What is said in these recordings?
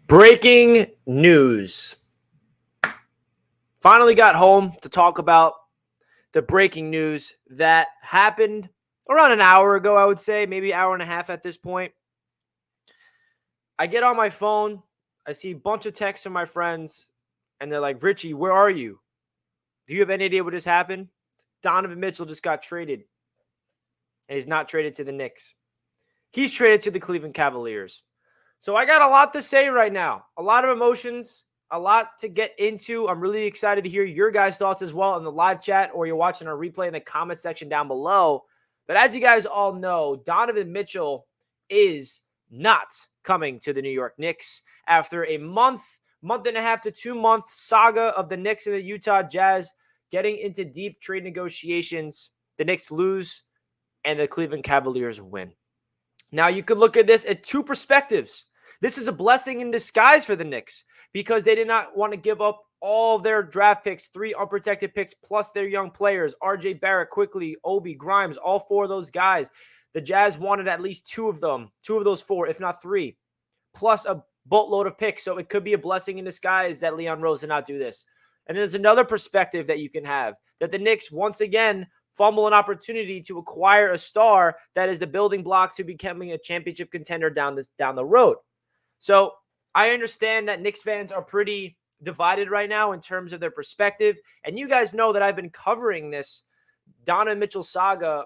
Breaking news. Finally got home to talk about the breaking news that happened around an hour ago, I would say, maybe an hour and a half at this point. I get on my phone, I see a bunch of texts from my friends, and they're like, Richie, where are you? Do you have any idea what just happened? Donovan Mitchell just got traded, and he's not traded to the Knicks. He's traded to the Cleveland Cavaliers. So I got a lot to say right now, a lot of emotions, a lot to get into. I'm really excited to hear your guys' thoughts as well in the live chat, or you're watching our replay in the comment section down below. But as you guys all know, Donovan Mitchell is not coming to the New York Knicks after a month and a half to 2 month saga of the Knicks and the Utah Jazz getting into deep trade negotiations. The Knicks lose and the Cleveland Cavaliers win. Now, you could look at this at two perspectives. This is a blessing in disguise for the Knicks because they did not want to give up all their draft picks, 3 unprotected picks, plus their young players, RJ Barrett, Quickly, Obi, Grimes, all 4 of those guys. The Jazz wanted at least 2 of them, 2 of those 4, if not 3, plus a boatload of picks. So it could be a blessing in disguise that Leon Rose did not do this. And there's another perspective that you can have, that the Knicks, once again, fumble an opportunity to acquire a star that is the building block to becoming a championship contender down the road. So I understand that Knicks fans are pretty divided right now in terms of their perspective. And you guys know that I've been covering this Donovan Mitchell saga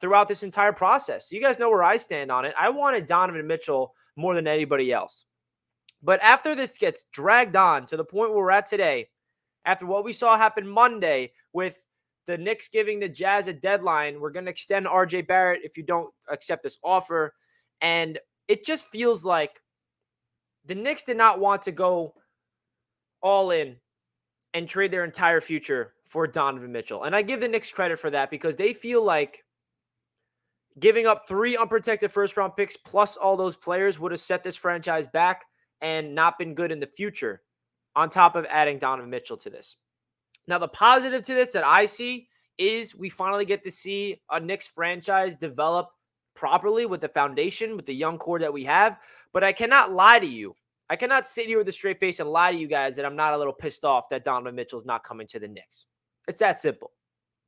throughout this entire process. You guys know where I stand on it. I wanted Donovan Mitchell more than anybody else. But after this gets dragged on to the point where we're at today, after what we saw happen Monday with the Knicks giving the Jazz a deadline, we're going to extend RJ Barrett if you don't accept this offer. And it just feels like the Knicks did not want to go all in and trade their entire future for Donovan Mitchell. And I give the Knicks credit for that because they feel like giving up 3 unprotected first-round picks plus all those players would have set this franchise back and not been good in the future, on top of adding Donovan Mitchell to this. Now, the positive to this that I see is we finally get to see a Knicks franchise develop properly with the foundation, with the young core that we have. But I cannot lie to you. I cannot sit here with a straight face and lie to you guys that I'm not a little pissed off that Donovan Mitchell is not coming to the Knicks. It's that simple.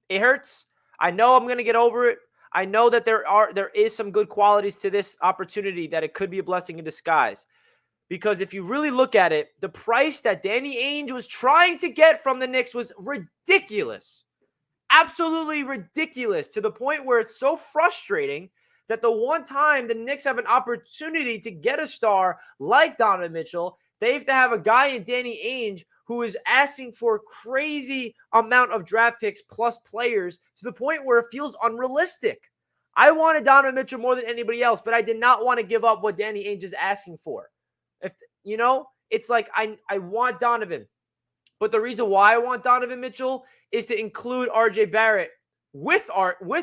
It hurts. I know I'm going to get over it. I know that there is some good qualities to this opportunity, that it could be a blessing in disguise. Because if you really look at it, the price that Danny Ainge was trying to get from the Knicks was ridiculous. Absolutely ridiculous, to the point where it's so frustrating that the one time the Knicks have an opportunity to get a star like Donovan Mitchell, they have to have a guy in Danny Ainge who is asking for a crazy amount of draft picks plus players, to the point where it feels unrealistic. I wanted Donovan Mitchell more than anybody else, but I did not want to give up what Danny Ainge is asking for. It's like I want Donovan. But the reason why I want Donovan Mitchell is to include RJ Barrett with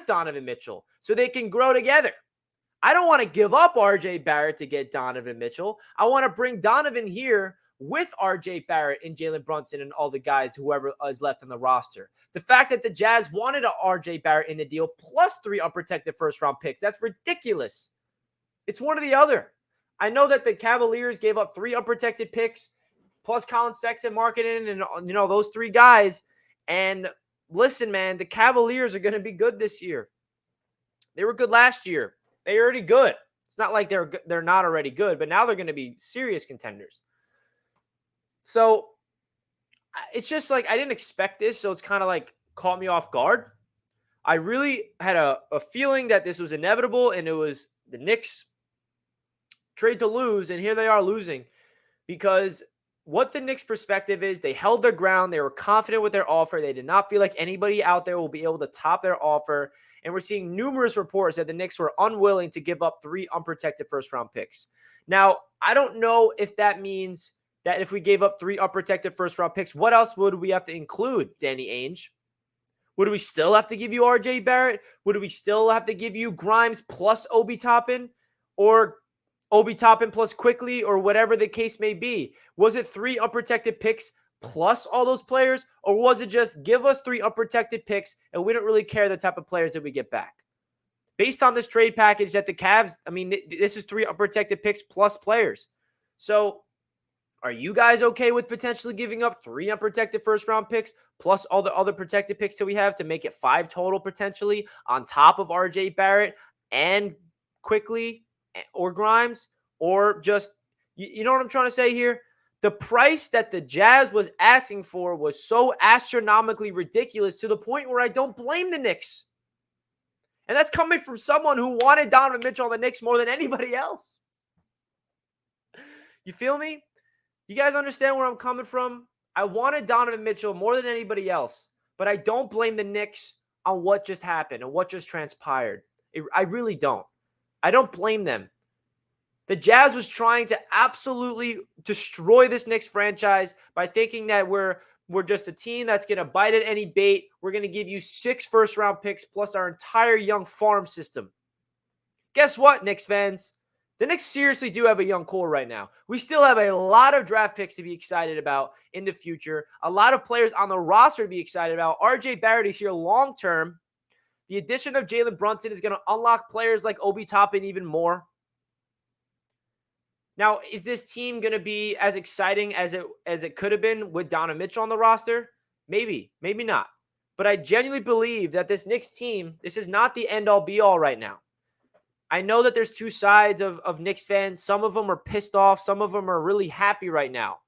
Donovan Mitchell so they can grow together. I don't want to give up RJ Barrett to get Donovan Mitchell. I want to bring Donovan here with RJ Barrett and Jalen Brunson and all the guys, whoever is left on the roster. The fact that the Jazz wanted a RJ Barrett in the deal plus 3 unprotected first-round picks, that's ridiculous. It's one or the other. I know that the Cavaliers gave up 3 unprotected picks plus Colin Sexton, Markkanen, and those 3 guys. And listen, man, the Cavaliers are going to be good this year. They were good last year. They're already good. It's not like they're not already good, but now they're going to be serious contenders. So it's just like I didn't expect this, so it's kind of like caught me off guard. I really had a feeling that this was inevitable, and it was the Knicks trade to lose, and here they are losing, because what the Knicks' perspective is, they held their ground. They were confident with their offer. They did not feel like anybody out there will be able to top their offer. And we're seeing numerous reports that the Knicks were unwilling to give up 3 unprotected first-round picks. Now, I don't know if that means that if we gave up 3 unprotected first-round picks, what else would we have to include, Danny Ainge? Would we still have to give you RJ Barrett? Would we still have to give you Grimes plus Obi Toppin? Or Obi Toppin plus Quickly, or whatever the case may be? Was it 3 unprotected picks plus all those players? Or was it just give us 3 unprotected picks and we don't really care the type of players that we get back? Based on this trade package that the Cavs, this is 3 unprotected picks plus players. So are you guys okay with potentially giving up 3 unprotected first-round picks plus all the other protected picks that we have to make it 5 total potentially on top of RJ Barrett and Quickly or Grimes? Or just, you know what I'm trying to say here? The price that the Jazz was asking for was so astronomically ridiculous to the point where I don't blame the Knicks. And that's coming from someone who wanted Donovan Mitchell on the Knicks more than anybody else. You feel me? You guys understand where I'm coming from? I wanted Donovan Mitchell more than anybody else, but I don't blame the Knicks on what just happened and what just transpired. I really don't. I don't blame them. The Jazz was trying to absolutely destroy this Knicks franchise by thinking that we're just a team that's going to bite at any bait. We're going to give you 6 first-round picks plus our entire young farm system. Guess what, Knicks fans? The Knicks seriously do have a young core right now. We still have a lot of draft picks to be excited about in the future. A lot of players on the roster to be excited about. RJ Barrett is here long-term. The addition of Jalen Brunson is going to unlock players like Obi Toppin even more. Now, is this team going to be as exciting as it could have been with Donovan Mitchell on the roster? Maybe, maybe not. But I genuinely believe that this Knicks team, this is not the end-all be-all right now. I know that there's two sides of Knicks fans. Some of them are pissed off. Some of them are really happy right now.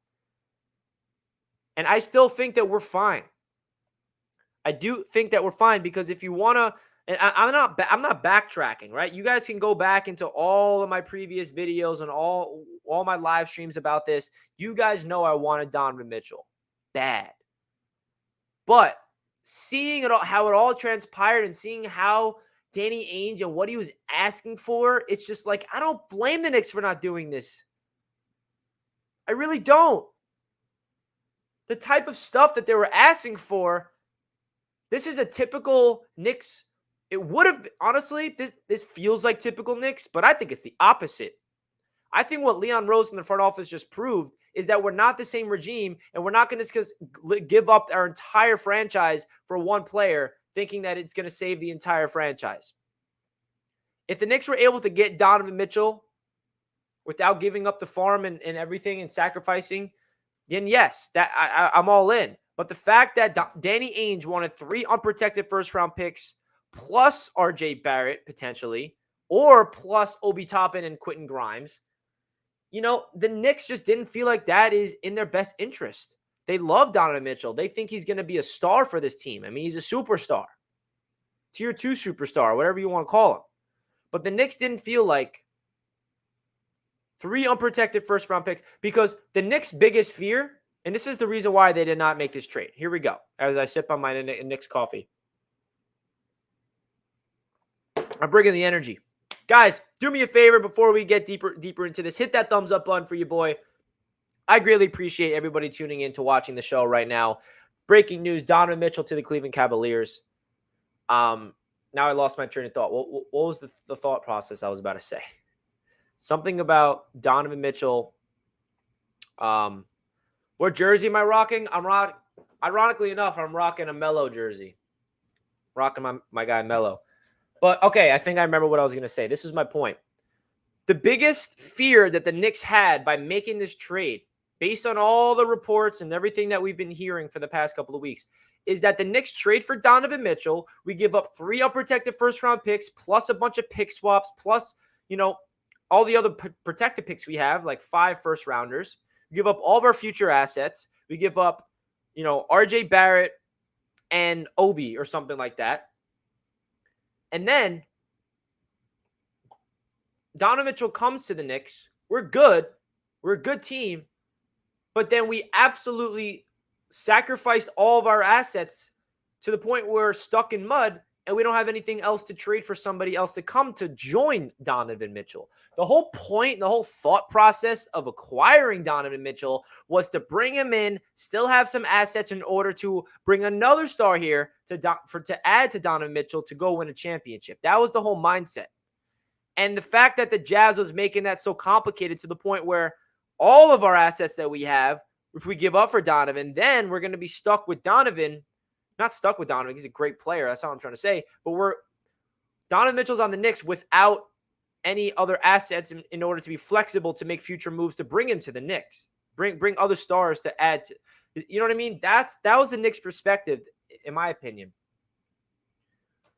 And I still think that we're fine. I do think that we're fine because if you want to, and I'm not backtracking, right? You guys can go back into all of my previous videos and all my live streams about this. You guys know I wanted Donovan Mitchell bad. But seeing it all, how it all transpired and seeing how Danny Ainge and what he was asking for, it's just like, I don't blame the Knicks for not doing this. I really don't. The type of stuff that they were asking for, this is a typical Knicks. It would have, honestly, this feels like typical Knicks, but I think it's the opposite. I think what Leon Rose in the front office just proved is that we're not the same regime, and we're not going to give up our entire franchise for one player thinking that it's going to save the entire franchise. If the Knicks were able to get Donovan Mitchell without giving up the farm and everything and sacrificing, then yes, that I'm all in. But the fact that Danny Ainge wanted 3 unprotected first-round picks plus RJ Barrett potentially, or plus Obi Toppin and Quentin Grimes, you know, the Knicks just didn't feel like that is in their best interest. They love Donovan Mitchell. They think he's going to be a star for this team. I mean, he's a superstar. Tier 2 superstar, whatever you want to call him. But the Knicks didn't feel like 3 unprotected first-round picks because the Knicks' biggest fear, and this is the reason why they did not make this trade. Here we go, as I sip on my Knicks coffee. I'm bringing the energy. Guys, do me a favor before we get deeper into this. Hit that thumbs up button for you, boy. I greatly appreciate everybody tuning in to watching the show right now. Breaking news, Donovan Mitchell to the Cleveland Cavaliers. Now I lost my train of thought. What was the thought process I was about to say? Something about Donovan Mitchell. What jersey am I rocking? Ironically enough, I'm rocking a Melo jersey. Rocking my guy Melo. But, okay, I think I remember what I was going to say. This is my point. The biggest fear that the Knicks had by making this trade, based on all the reports and everything that we've been hearing for the past couple of weeks, is that the Knicks trade for Donovan Mitchell. We give up 3 unprotected first-round picks, plus a bunch of pick swaps, plus, you know, all the other protected picks we have, like 5 first-rounders. We give up all of our future assets. We give up, you know, RJ Barrett and Obi or something like that. And then Donovan Mitchell comes to the Knicks. We're good. We're a good team. But then we absolutely sacrificed all of our assets to the point where we're stuck in mud and we don't have anything else to trade for somebody else to come to join Donovan Mitchell. The whole point, the whole thought process of acquiring Donovan Mitchell was to bring him in, still have some assets in order to bring another star here to add to Donovan Mitchell to go win a championship. That was the whole mindset. And the fact that the Jazz was making that so complicated to the point where all of our assets that we have, if we give up for Donovan, then we're going to be stuck with Donovan. Not stuck with Donovan. He's a great player. That's all I'm trying to say. But Donovan Mitchell's on the Knicks without any other assets in order to be flexible to make future moves to bring him to the Knicks. Bring other stars to add to, you know what I mean? That was the Knicks' perspective, in my opinion.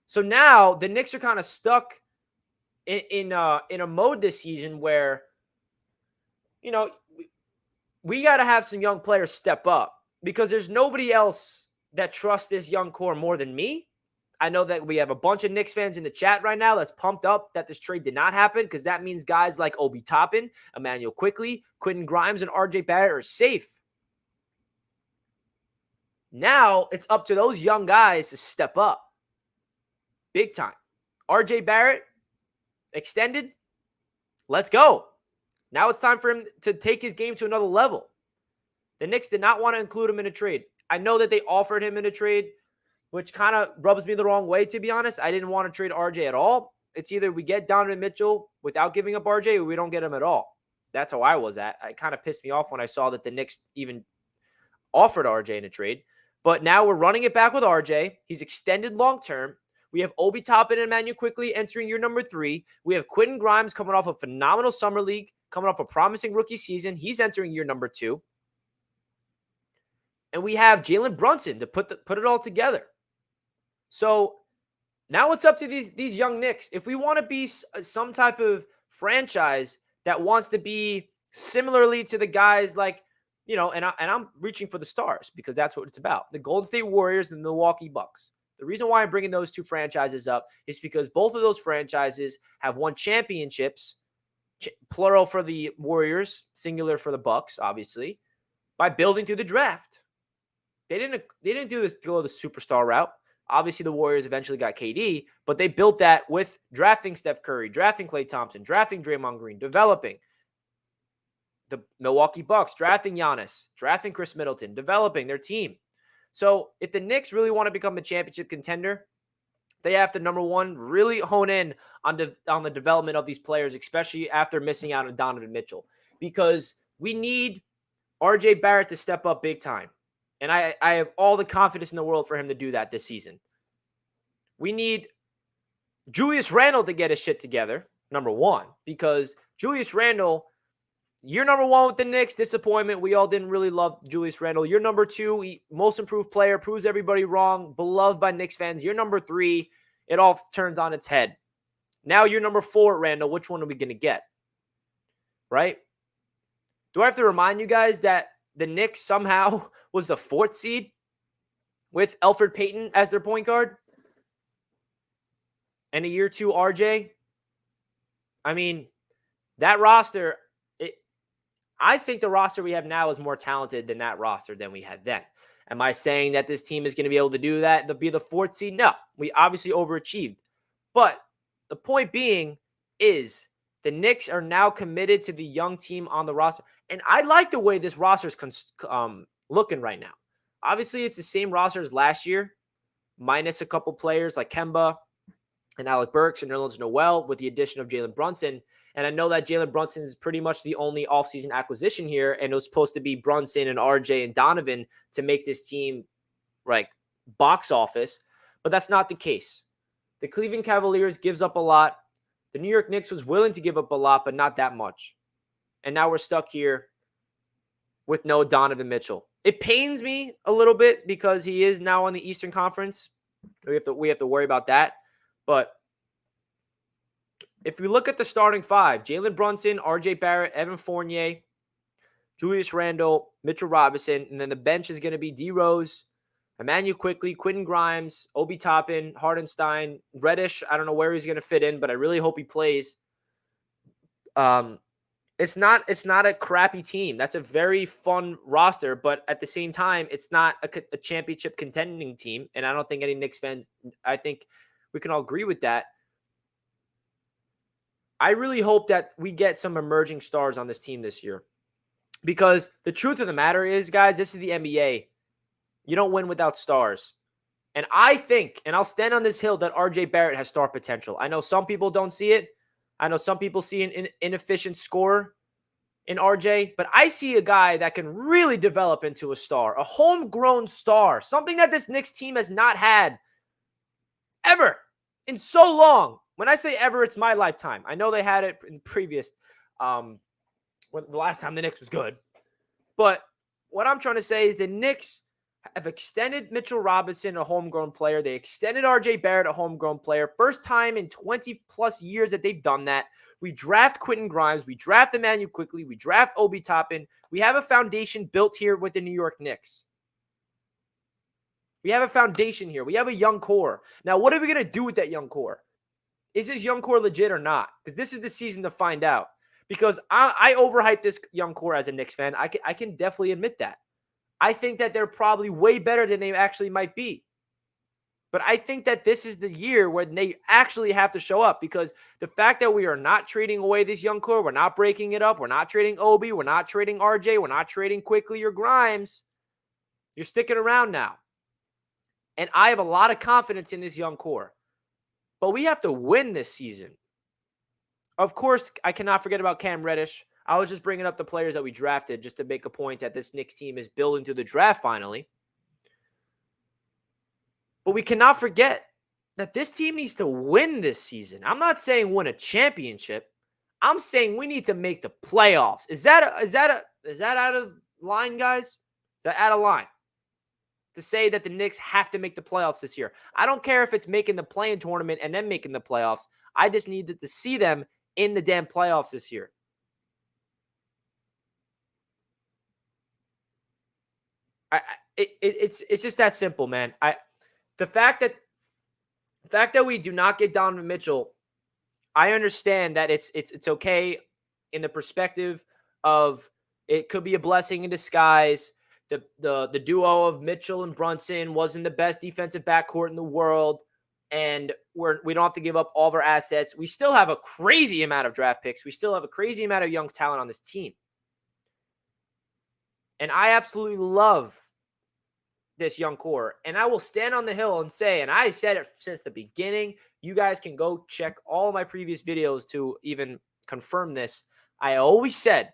So now the Knicks are kind of stuck in a mode this season where, you know, we got to have some young players step up because there's nobody else that trusts this young core more than me. I know that we have a bunch of Knicks fans in the chat right now that's pumped up that this trade did not happen because that means guys like Obi Toppin, Emmanuel Quickley, Quentin Grimes, and RJ Barrett are safe. Now it's up to those young guys to step up big time. RJ Barrett, extended. Let's go. Now it's time for him to take his game to another level. The Knicks did not want to include him in a trade. I know that they offered him in a trade, which kind of rubs me the wrong way, to be honest. I didn't want to trade RJ at all. It's either we get Donovan Mitchell without giving up RJ or we don't get him at all. That's how I was at. It kind of pissed me off when I saw that the Knicks even offered RJ in a trade. But now we're running it back with RJ. He's extended long-term. We have Obi Toppin and Emmanuel Quickley entering year number 3. We have Quentin Grimes coming off a phenomenal summer league, coming off a promising rookie season. He's entering year number 2. And we have Jalen Brunson to put it all together. So now it's up to these young Knicks. If we want to be some type of franchise that wants to be similarly to the guys like, you know, and I'm reaching for the stars because that's what it's about. The Golden State Warriors and the Milwaukee Bucks. The reason why I'm bringing those two franchises up is because both of those franchises have won championships, plural for the Warriors, singular for the Bucks, obviously, by building through the draft. They didn't do this go the superstar route. Obviously, the Warriors eventually got KD, but they built that with drafting Steph Curry, drafting Klay Thompson, drafting Draymond Green, developing the Milwaukee Bucks, drafting Giannis, drafting Chris Middleton, developing their team. So if the Knicks really want to become a championship contender, they have to, number one, really hone in on the development of these players, especially after missing out on Donovan Mitchell, because we need RJ Barrett to step up big time. And I have all the confidence in the world for him to do that this season. We need Julius Randle to get his shit together, number one, because Julius Randle, year number 1 with the Knicks, disappointment. We all didn't really love Julius Randle. Year number 2, most improved player, proves everybody wrong, beloved by Knicks fans. Year number 3, it all turns on its head. Now year number 4, Randle, which one are we going to get? Right? Do I have to remind you guys that the Knicks somehow was the 4th seed with Elfrid Payton as their point guard? And a year 2 RJ? I mean, that roster, I think the roster we have now is more talented than that roster than we had then. Am I saying that this team is going to be able to do that, to be the 4th seed? No. We obviously overachieved. But the point being is the Knicks are now committed to the young team on the roster. And I like the way this roster is looking right now. Obviously, it's the same roster as last year, minus a couple players like Kemba and Alec Burks and Nerlens Noel with the addition of Jalen Brunson. And I know that Jalen Brunson is pretty much the only offseason acquisition here, and it was supposed to be Brunson and RJ and Donovan to make this team like box office, but that's not the case. The Cleveland Cavaliers gives up a lot. The New York Knicks was willing to give up a lot, but not that much. And now we're stuck here with no Donovan Mitchell. It pains me a little bit because he is now on the Eastern Conference. We have to worry about that. But if we look at the starting 5, Jalen Brunson, RJ Barrett, Evan Fournier, Julius Randle, Mitchell Robinson, and then the bench is going to be D Rose, Emmanuel Quickley, Quentin Grimes, Obi Toppin, Hardenstein, Reddish. I don't know where he's going to fit in, but I really hope he plays. It's not a crappy team. That's a very fun roster, but at the same time, it's not a championship contending team. And I don't think any Knicks fans, I think we can all agree with that. I really hope that we get some emerging stars on this team this year. Because the truth of the matter is, guys, this is the NBA. You don't win without stars. And I think, and I'll stand on this hill, that RJ Barrett has star potential. I know some people don't see it. I know some people see an inefficient scorer in RJ, but I see a guy that can really develop into a star, a homegrown star, something that this Knicks team has not had ever in so long. When I say ever, it's my lifetime. I know they had it in previous, when the last time the Knicks was good. But what I'm trying to say is the Knicks have extended Mitchell Robinson, a homegrown player. They extended RJ Barrett, a homegrown player. First time in 20-plus years that they've done that. We draft Quentin Grimes. We draft Emmanuel Quickly. We draft Obi Toppin. We have a foundation built here with the New York Knicks. We have a foundation here. We have a young core. Now, what are we going to do with that young core? Is this young core legit or not? Because this is the season to find out. Because I overhype this young core as a Knicks fan. I can definitely admit that. I think that they're probably way better than they actually might be. But I think that this is the year when they actually have to show up, because the fact that we are not trading away this young core, we're not breaking it up, we're not trading Obi, we're not trading RJ, we're not trading Quickly or Grimes. You're sticking around now. And I have a lot of confidence in this young core. But we have to win this season. Of course, I cannot forget about Cam Reddish. I was just bringing up the players that we drafted just to make a point that this Knicks team is building through the draft finally. But we cannot forget that this team needs to win this season. I'm not saying win a championship. I'm saying we need to make the playoffs. Is that out of line, guys? Is that out of line? To say that the Knicks have to make the playoffs this year. I don't care if it's making the play-in tournament and then making the playoffs. I just needed to see them in the damn playoffs this year. It's just that simple, man. The fact that we do not get Donovan Mitchell, I understand that it's okay in the perspective of it could be a blessing in disguise. The duo of Mitchell and Brunson wasn't the best defensive backcourt in the world, and we don't have to give up all of our assets. We still have a crazy amount of draft picks. We still have a crazy amount of young talent on this team. And I absolutely love this young core. And I will stand on the hill and say, and I said it since the beginning, you guys can go check all of my previous videos to even confirm this. I always said,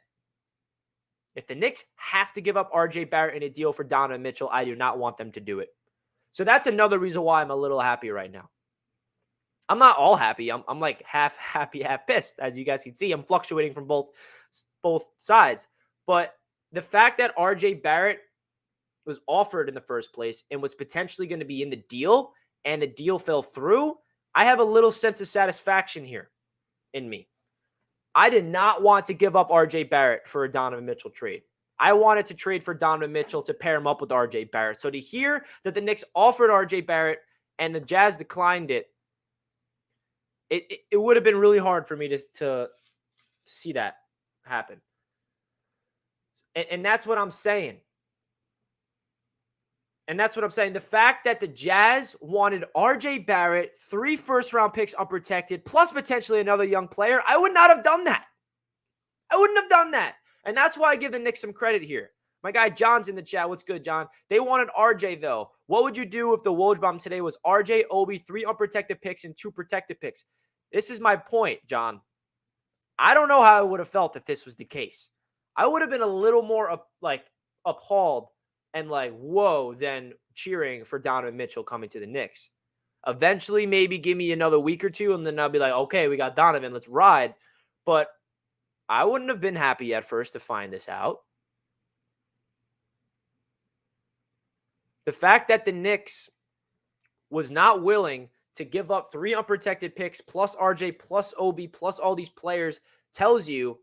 if the Knicks have to give up RJ Barrett in a deal for Donovan Mitchell, I do not want them to do it. So that's another reason why I'm a little happy right now. I'm not all happy. I'm like half happy, half pissed. As you guys can see, I'm fluctuating from both sides. But the fact that RJ Barrett was offered in the first place and was potentially going to be in the deal, and the deal fell through, I have a little sense of satisfaction here in me. I did not want to give up RJ Barrett for a Donovan Mitchell trade. I wanted to trade for Donovan Mitchell to pair him up with RJ Barrett. So to hear that the Knicks offered RJ Barrett and the Jazz declined it, it would have been really hard for me to see that happen. And that's what I'm saying. And that's what I'm saying. The fact that the Jazz wanted RJ Barrett, 3 first-round picks unprotected, plus potentially another young player, I would not have done that. I wouldn't have done that. And that's why I give the Knicks some credit here. My guy John's in the chat. What's good, John? They wanted RJ, though. What would you do if the Woj bomb today was RJ, Obi, 3 unprotected picks, and 2 protected picks? This is my point, John. I don't know how I would have felt if this was the case. I would have been a little more appalled and like, whoa, than cheering for Donovan Mitchell coming to the Knicks. Eventually, maybe give me another week or two, and then I'll be like, okay, we got Donovan, let's ride. But I wouldn't have been happy at first to find this out. The fact that the Knicks was not willing to give up 3 unprotected picks, plus RJ, plus Obi, plus all these players, tells you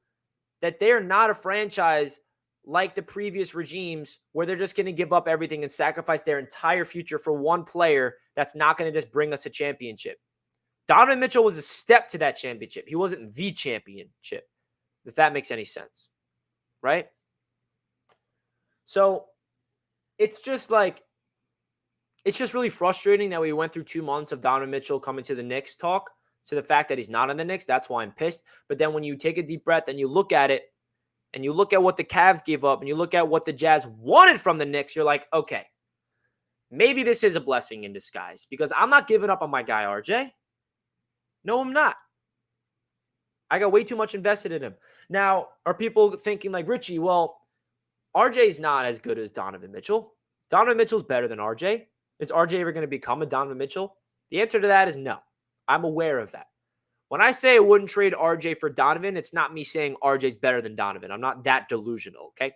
that they're not a franchise like the previous regimes where they're just going to give up everything and sacrifice their entire future for one player that's not going to just bring us a championship. Donovan Mitchell was a step to that championship. He wasn't the championship, if that makes any sense, right? So it's just really frustrating that we went through 2 months of Donovan Mitchell coming to the Knicks talk, to the fact that he's not on the Knicks. That's why I'm pissed. But then when you take a deep breath and you look at it, and you look at what the Cavs gave up, and you look at what the Jazz wanted from the Knicks, you're like, okay, maybe this is a blessing in disguise, because I'm not giving up on my guy, RJ. No, I'm not. I got way too much invested in him. Now, are people thinking like, Richie, well, RJ's not as good as Donovan Mitchell. Donovan Mitchell's better than RJ. Is RJ ever going to become a Donovan Mitchell? The answer to that is no. I'm aware of that. When I say I wouldn't trade RJ for Donovan, it's not me saying RJ's better than Donovan. I'm not that delusional, okay?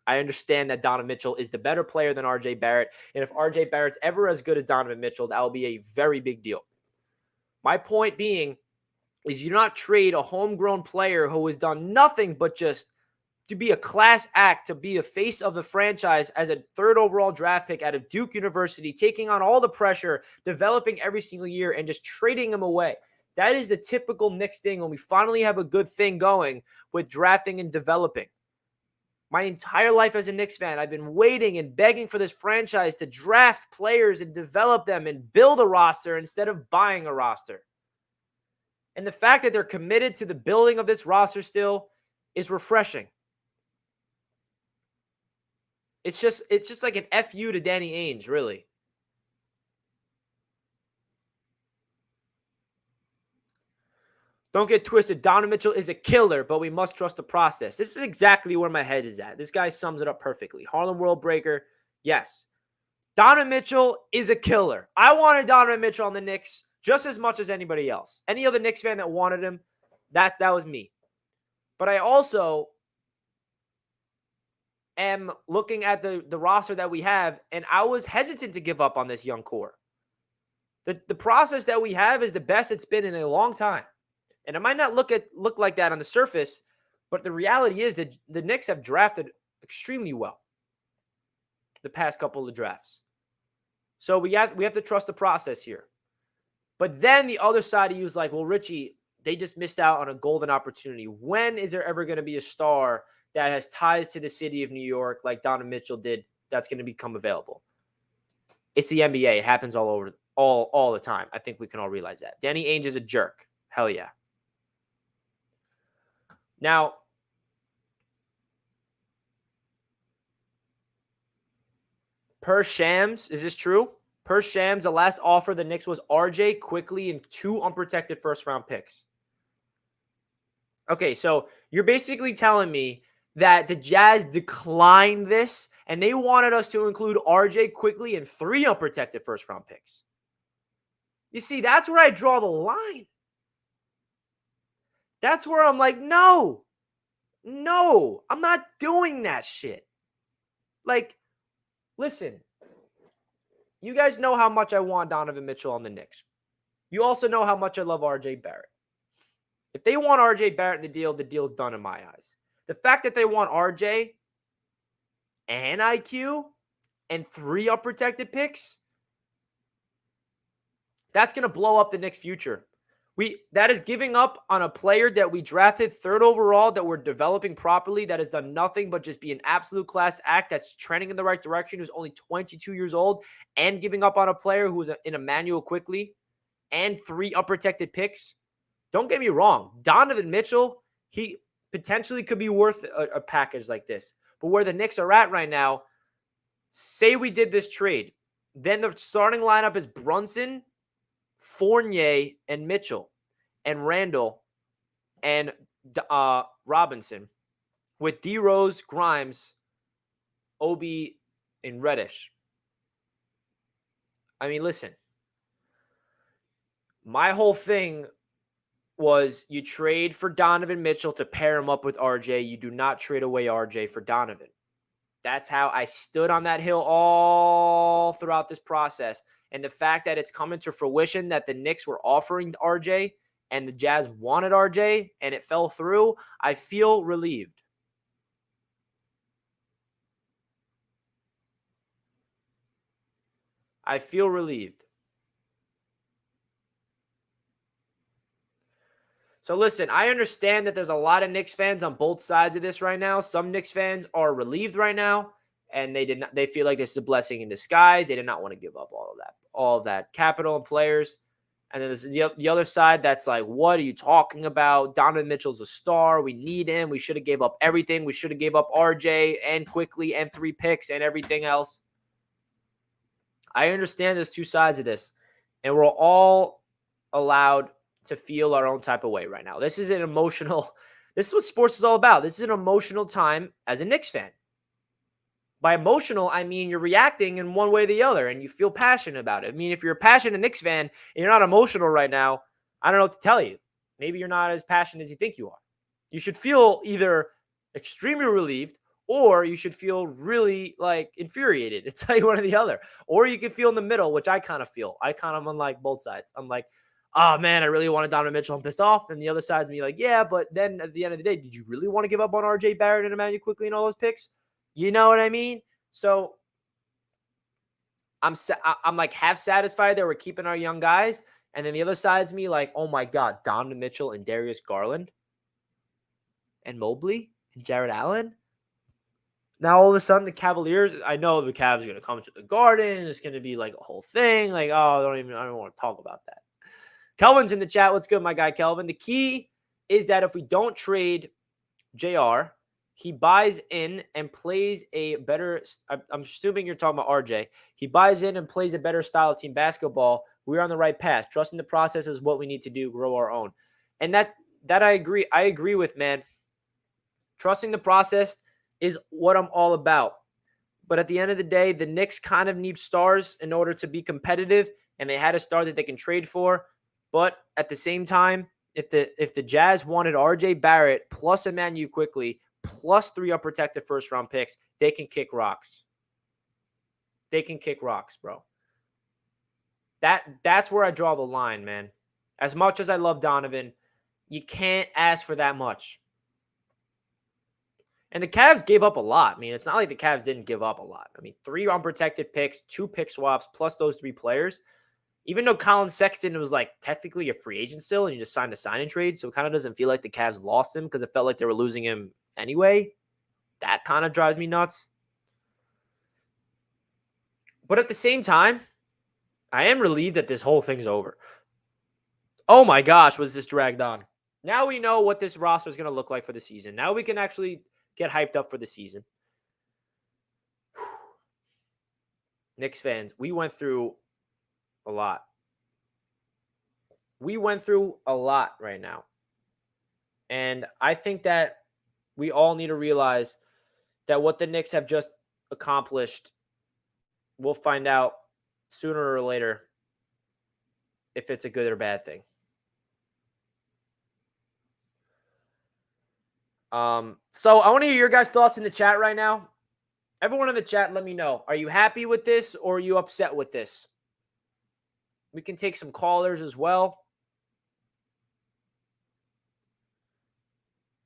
I understand that Donovan Mitchell is the better player than RJ Barrett. And if RJ Barrett's ever as good as Donovan Mitchell, that will be a very big deal. My point being is you do not trade a homegrown player who has done nothing but just to be a class act, to be a face of the franchise as a third overall draft pick out of Duke University, taking on all the pressure, developing every single year, and just trading him away. That is the typical Knicks thing when we finally have a good thing going with drafting and developing. My entire life as a Knicks fan, I've been waiting and begging for this franchise to draft players and develop them and build a roster instead of buying a roster. And the fact that they're committed to the building of this roster still is refreshing. It's just like an FU to Danny Ainge, really. Don't get twisted. Donovan Mitchell is a killer, but we must trust the process. This is exactly where my head is at. This guy sums it up perfectly. Harlem World Breaker, yes. Donovan Mitchell is a killer. I wanted Donovan Mitchell on the Knicks just as much as anybody else. Any other Knicks fan that wanted him, that was me. But I also am looking at the roster that we have, and I was hesitant to give up on this young core. The process that we have is the best it's been in a long time. And it might not look like that on the surface, but the reality is that the Knicks have drafted extremely well the past couple of drafts. So we have to trust the process here. But then the other side of you is like, well, Richie, they just missed out on a golden opportunity. When is there ever going to be a star that has ties to the city of New York like Donovan Mitchell did that's going to become available? It's the NBA. It happens all the time. I think we can all realize that. Danny Ainge is a jerk. Hell yeah. Now, per Shams, is this true? Per Shams, the last offer the Knicks was RJ quickly and 2 unprotected first-round picks. Okay, so you're basically telling me that the Jazz declined this and they wanted us to include RJ quickly and 3 unprotected first-round picks. You see, that's where I draw the line. That's where I'm like, no, I'm not doing that shit. Like, listen, you guys know how much I want Donovan Mitchell on the Knicks. You also know how much I love RJ Barrett. If they want RJ Barrett in the deal's done in my eyes. The fact that they want RJ and IQ and 3 unprotected picks, that's going to blow up the Knicks' future. That is giving up on a player that we drafted 3rd overall, that we're developing properly, that has done nothing but just be an absolute class act, that's trending in the right direction, who's only 22 years old, and giving up on a player who's in Emmanuel quickly, and 3 unprotected picks. Don't get me wrong. Donovan Mitchell, he potentially could be worth a package like this. But where the Knicks are at right now, say we did this trade, then the starting lineup is Brunson, Fournier, and Mitchell, and Randall, and Robinson, with D. Rose, Grimes, Obi, and Reddish. I mean, listen. My whole thing was you trade for Donovan Mitchell to pair him up with RJ. You do not trade away RJ for Donovan. That's how I stood on that hill all throughout this process. And the fact that it's coming to fruition that the Knicks were offering RJ and the Jazz wanted RJ and it fell through, I feel relieved. I feel relieved. So listen, I understand that there's a lot of Knicks fans on both sides of this right now. Some Knicks fans are relieved right now, and they feel like this is a blessing in disguise. They did not want to give up all of that capital and players. And then there's the other side that's like, what are you talking about? Donovan Mitchell's a star. We need him. We should have gave up everything. We should have gave up RJ and quickly and 3 picks and everything else. I understand there's 2 sides of this, and we're all allowed to feel our own type of way right now. This is what sports is all about. This is an emotional time as a Knicks fan. By emotional, I mean you're reacting in one way or the other, and you feel passionate about it. I mean, if you're a passionate Knicks fan and you're not emotional right now, I don't know what to tell you. Maybe you're not as passionate as you think you are. You should feel either extremely relieved or you should feel really like infuriated. It's like one or the other. Or you can feel in the middle, which I kind of feel. I kind of am like both sides. I'm like, oh man, I really wanted Donovan Mitchell. I'm pissed off. And the other side's me like, yeah, but then at the end of the day, did you really want to give up on RJ Barrett and Emmanuel quickly and all those picks? You know what I mean? So I'm like half satisfied that we're keeping our young guys. And then the other side's me like, oh my God, Donovan Mitchell and Darius Garland and Mobley and Jared Allen. Now all of a sudden the Cavaliers, I know the Cavs are going to come to the Garden. And it's going to be like a whole thing. Like, oh, I don't want to talk about that. Kelvin's in the chat. What's good, my guy Kelvin? The key is that if we don't trade JR, he buys in and plays a better, I'm assuming you're talking about RJ. He buys in and plays a better style of team basketball. We're on the right path. Trusting the process is what we need to do, grow our own. And that I agree. I agree with, man. Trusting the process is what I'm all about. But at the end of the day, the Knicks kind of need stars in order to be competitive, and they had a star that they can trade for. But at the same time, if the Jazz wanted RJ Barrett plus Emmanuel quickly plus 3 unprotected first-round picks, they can kick rocks. They can kick rocks, bro. That's where I draw the line, man. As much as I love Donovan, you can't ask for that much. And the Cavs gave up a lot. I mean, it's not like the Cavs didn't give up a lot. I mean, 3 unprotected picks, 2 pick swaps, plus those 3 players. Even though Colin Sexton was like technically a free agent still and you just signed a sign-and trade, so it kind of doesn't feel like the Cavs lost him because it felt like they were losing him anyway. That kind of drives me nuts. But at the same time, I am relieved that this whole thing's over. Oh my gosh, was this dragged on. Now we know what this roster is going to look like for the season. Now we can actually get hyped up for the season. Knicks fans, we went through a lot. We went through a lot right now. And I think that we all need to realize that what the Knicks have just accomplished, we'll find out sooner or later if it's a good or bad thing. So I want to hear your guys' thoughts in the chat right now. Everyone in the chat, let me know. Are you happy with this or are you upset with this? We can take some callers as well.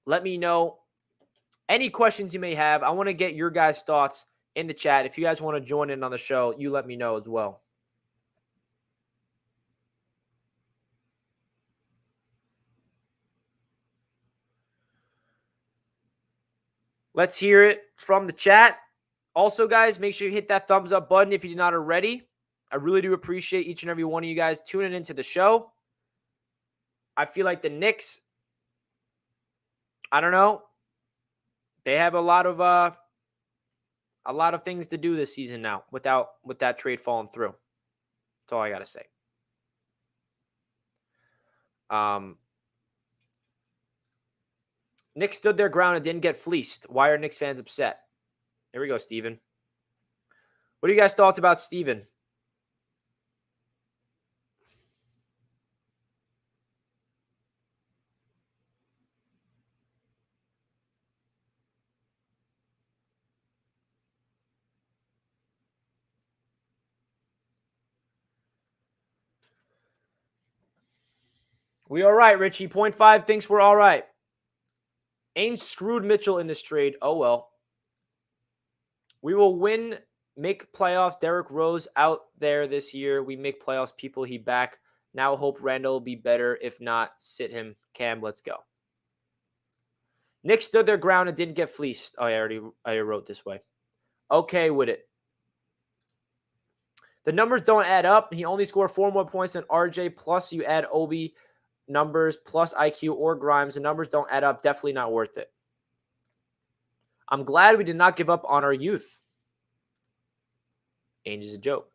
Let me know any questions you may have. I want to get your guys' thoughts in the chat. If you guys want to join in on the show, you let me know as well. Let's hear it from the chat. Also, guys, make sure you hit that thumbs up button if you did not already. I really do appreciate each and every one of you guys tuning into the show. I feel like the Knicks, I don't know, they have a lot of things to do this season now with that trade falling through. That's all I gotta say. Knicks stood their ground and didn't get fleeced. Why are Knicks fans upset? Here we go, Steven. What do you guys thoughts about Steven? We all right, Richie. 0.5 thinks we're all right. Ainge screwed Mitchell in this trade. Oh, well. We will win, make playoffs. Derrick Rose out there this year. We make playoffs. People he back. Now hope Randall will be better. If not, sit him. Cam, let's go. Knicks stood their ground and didn't get fleeced. Oh, I wrote this way. Okay with it. The numbers don't add up. He only scored 4 more points than RJ. Plus, you add Obi numbers plus IQ or Grimes. The numbers don't add up. Definitely not worth it. I'm glad we did not give up on our youth. Ainge is a joke.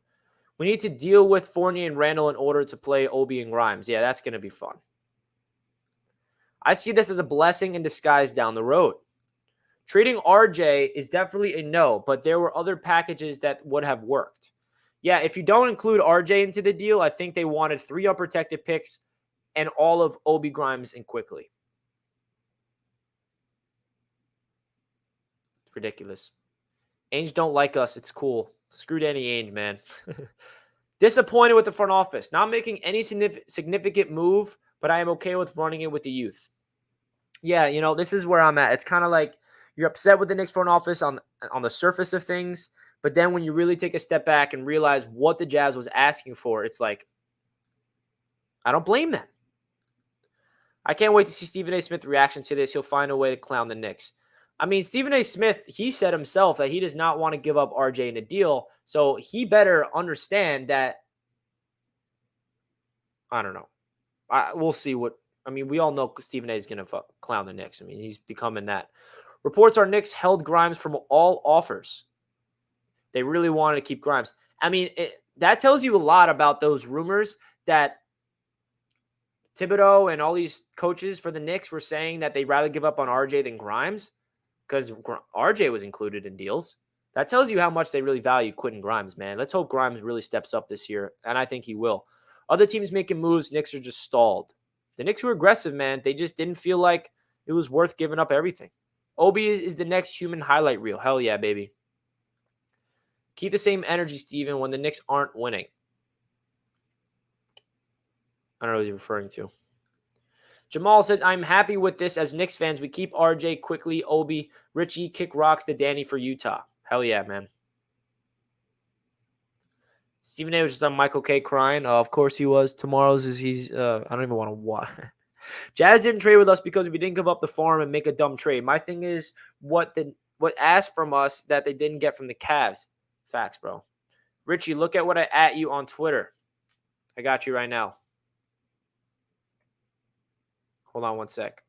We need to deal with Fournier and Randall in order to play Obi and Grimes. Yeah, that's going to be fun. I see this as a blessing in disguise down the road. Trading RJ is definitely a no, but there were other packages that would have worked. Yeah, if you don't include RJ into the deal, I think they wanted 3 unprotected picks and all of Obi, Grimes, and Quickly. It's ridiculous. Ainge don't like us. It's cool. Screw Danny Ainge, man. Disappointed with the front office. Not making any significant move, but I am okay with running it with the youth. Yeah, this is where I'm at. It's kind of like you're upset with the Knicks front office on the surface of things, but then when you really take a step back and realize what the Jazz was asking for, it's like, I don't blame them. I can't wait to see Stephen A. Smith's reaction to this. He'll find a way to clown the Knicks. I mean, Stephen A. Smith, he said himself that he does not want to give up RJ in a deal, so he better understand that, I don't know. We'll see we all know Stephen A. is going to clown the Knicks. I mean, he's becoming that. Reports are Knicks held Grimes from all offers. They really wanted to keep Grimes. I mean, that tells you a lot about those rumors that Thibodeau and all these coaches for the Knicks were saying that they'd rather give up on RJ than Grimes because RJ was included in deals. That tells you how much they really value Quentin Grimes, man. Let's hope Grimes really steps up this year, and I think he will. Other teams making moves, Knicks are just stalled. The Knicks were aggressive, man. They just didn't feel like it was worth giving up everything. Obi is the next human highlight reel. Hell yeah, baby. Keep the same energy, Steven, when the Knicks aren't winning. I don't know what he's referring to. Jamal says, I'm happy with this as Knicks fans. We keep RJ, Quickly, Obi, Richie, kick rocks to Danny for Utah. Hell yeah, man. Stephen A was just on Michael K crying. Of course he was. Tomorrow's is I don't even want to watch. Jazz didn't trade with us because we didn't give up the farm and make a dumb trade. My thing is what asked from us that they didn't get from the Cavs. Facts, bro. Richie, look at what I at you on Twitter. I got you right now. Hold on one sec.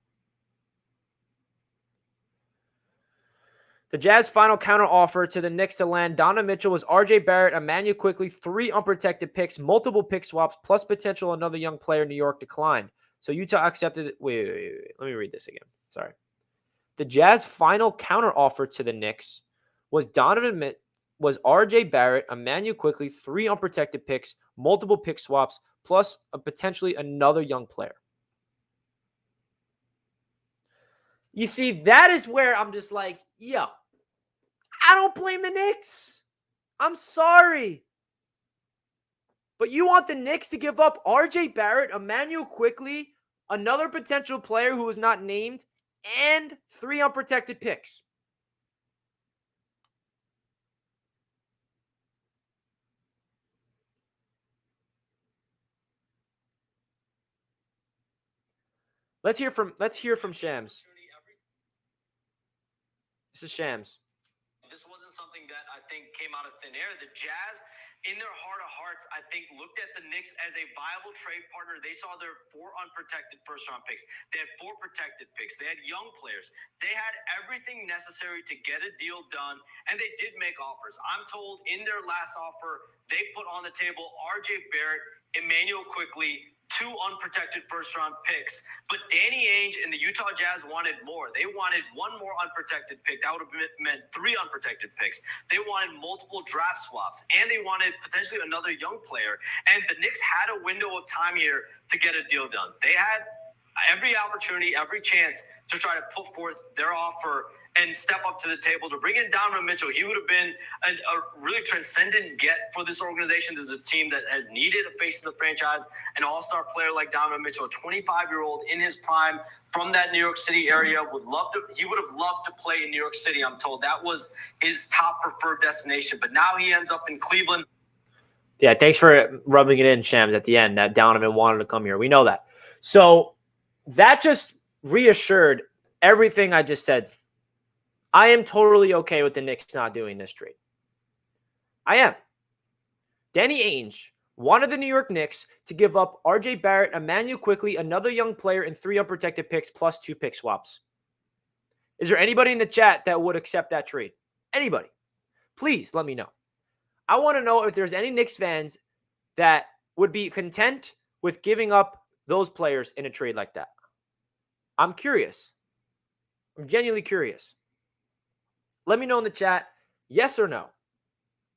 The Jazz final counter offer to the Knicks to land Donovan Mitchell was RJ Barrett, Emmanuel Quickly, 3 unprotected picks, multiple pick swaps, plus potential another young player. New York declined. So Utah accepted it. Wait. Let me read this again. Sorry. The Jazz final counter offer to the Knicks was RJ Barrett, Emmanuel Quickly, 3 unprotected picks, multiple pick swaps, plus potentially another young player. You see, that is where I'm just like, yo, I don't blame the Knicks. I'm sorry. But you want the Knicks to give up RJ Barrett, Emmanuel Quickly, another potential player who was not named, and 3 unprotected picks. Let's hear from Shams. This is Shams. This wasn't something that I think came out of thin air. The Jazz, in their heart of hearts, I think looked at the Knicks as a viable trade partner. They saw their 4 unprotected first-round picks. They had 4 protected picks. They had young players. They had everything necessary to get a deal done, and they did make offers. I'm told in their last offer, they put on the table RJ Barrett, Emmanuel Quickly, 2 unprotected first-round picks. But Danny Ainge and the Utah Jazz wanted more. They wanted 1 more unprotected pick. That would have meant 3 unprotected picks. They wanted multiple draft swaps, and they wanted potentially another young player. And the Knicks had a window of time here to get a deal done. They had every opportunity, every chance to try to put forth their offer and step up to the table to bring in Donovan Mitchell. He would have been a really transcendent get for this organization. This is a team that has needed a face of the franchise, an all-star player like Donovan Mitchell, a 25-year-old in his prime from that New York City area. He would have loved to play in New York City, I'm told. That was his top preferred destination. But now he ends up in Cleveland. Yeah, thanks for rubbing it in, Shams, at the end, that Donovan wanted to come here. We know that. So that just reassured everything I just said. I am totally okay with the Knicks not doing this trade. I am. Danny Ainge wanted the New York Knicks to give up RJ Barrett, Emmanuel Quickly, another young player, and 3 unprotected picks plus 2 pick swaps. Is there anybody in the chat that would accept that trade? Anybody? Please let me know. I want to know if there's any Knicks fans that would be content with giving up those players in a trade like that. I'm curious. I'm genuinely curious. Let me know in the chat, yes or no.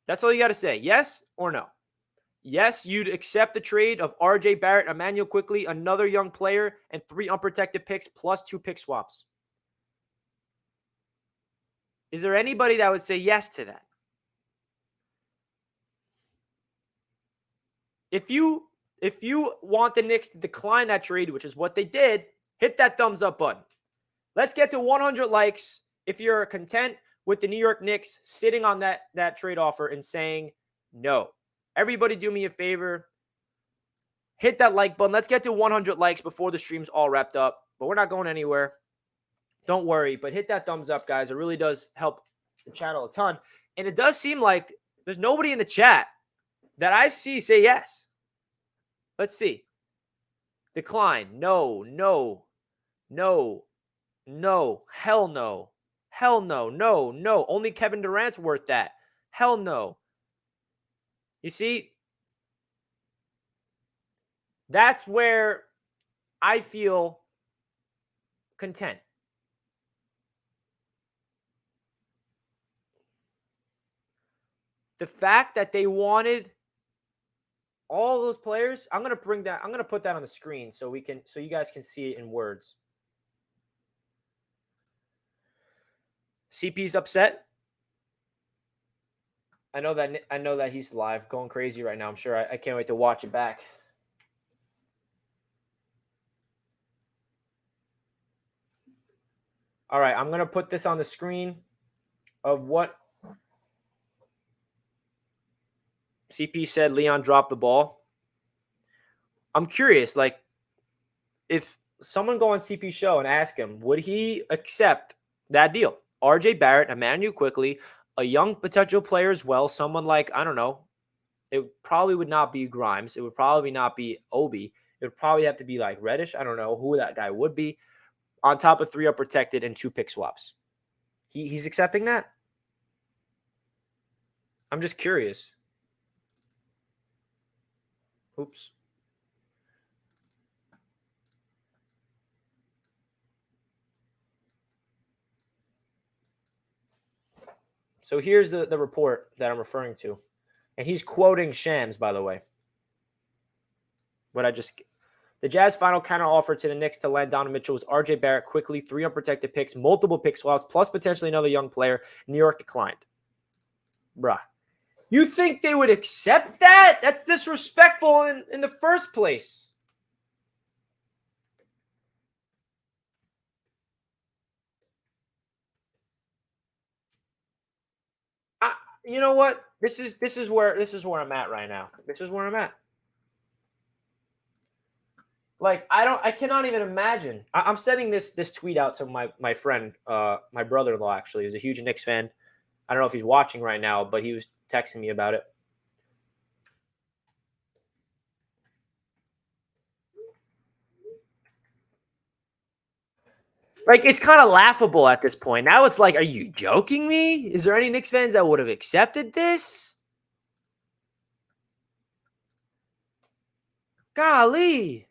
That's all you got to say, yes or no. Yes, you'd accept the trade of RJ Barrett, Emmanuel Quickly, another young player, and 3 unprotected picks plus 2 pick swaps. Is there anybody that would say yes to that? If you want the Knicks to decline that trade, which is what they did, hit that thumbs up button. Let's get to 100 likes if you're content with the New York Knicks sitting on that trade offer and saying no. Everybody do me a favor. Hit that like button. Let's get to 100 likes before the stream's all wrapped up. But we're not going anywhere. Don't worry. But hit that thumbs up, guys. It really does help the channel a ton. And it does seem like there's nobody in the chat that I see say yes. Let's see. Decline. No, no, no, no. Hell no. Hell no. No, no. Only Kevin Durant's worth that. Hell no. You see? That's where I feel content. The fact that they wanted all those players, I'm going to put that on the screen so you guys can see it in words. CP's upset. I know that he's live, going crazy right now. I'm sure I can't wait to watch it back. All right, I'm going to put this on the screen of what CP said. Leon dropped the ball. I'm curious, like, if someone go on CP's show and ask him, would he accept that deal? RJ Barrett, Emmanuel Quickly, a young potential player as well, someone like, I don't know, it probably would not be Grimes. It would probably not be Obi. It would probably have to be like Reddish. I don't know who that guy would be. On top of 3 unprotected and 2 pick swaps. He's accepting that? I'm just curious. Oops. So here's the report that I'm referring to. And he's quoting Shams, by the way. The Jazz final counter offer to the Knicks to land Donovan Mitchell was RJ Barrett, Quickly, 3 unprotected picks, multiple pick swaps, plus potentially another young player. New York declined. Bruh. You think they would accept that? That's disrespectful in the first place. You know what? This is where I'm at right now. This is where I'm at. Like, I cannot even imagine. I'm sending this tweet out to my friend, my brother-in-law, actually, who's a huge Knicks fan. I don't know if he's watching right now, but he was texting me about it. Like, it's kind of laughable at this point. Now it's like, are you joking me? Is there any Knicks fans that would have accepted this? Golly.